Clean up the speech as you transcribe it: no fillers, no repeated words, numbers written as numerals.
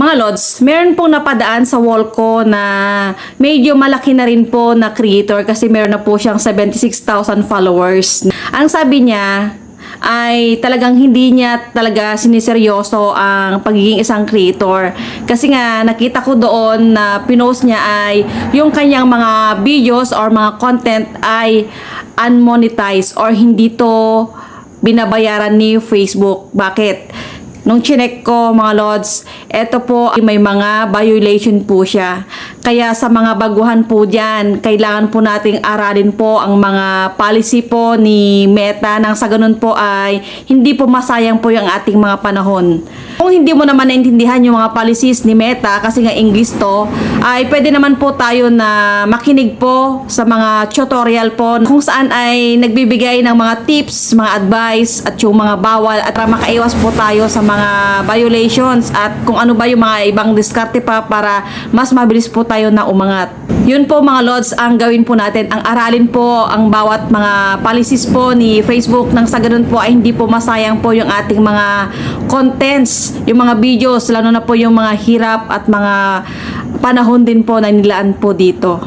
Mga Lods, meron pong napadaan sa wall ko na medyo malaki na rin po na creator kasi meron na po siyang 76,000 followers. Ang sabi niya ay talagang hindi niya talaga siniseryoso ang pagiging isang creator. Kasi nga nakita ko doon na pinost niya ay yung kanyang mga videos or mga content ay unmonetized or hindi to binabayaran ni Facebook. Bakit? Nung chinek ko mga Lods, eto po may mga violation po siya. Kaya sa mga baguhan po dyan, kailangan po nating aralin po ang mga policy po ni Meta nang sa ganun po ay hindi po masayang po yung ating mga panahon. Kung hindi mo naman naintindihan yung mga policies ni Meta kasi nga English to, ay pwede naman po tayo na makinig po sa mga tutorial po kung saan ay nagbibigay ng mga tips, mga advice at yung mga bawal at para makaiwas po tayo sa mga violations at kung ano ba yung mga ibang diskarte pa para mas mabilis po tayo na umangat. Yun po mga Lods ang gawin po natin, ang aralin po ang bawat mga policies po ni Facebook nang sa ganun po ay hindi po masayang po yung ating mga contents, yung mga videos, lalo na po yung mga hirap at mga panahon din po na nilaan po dito.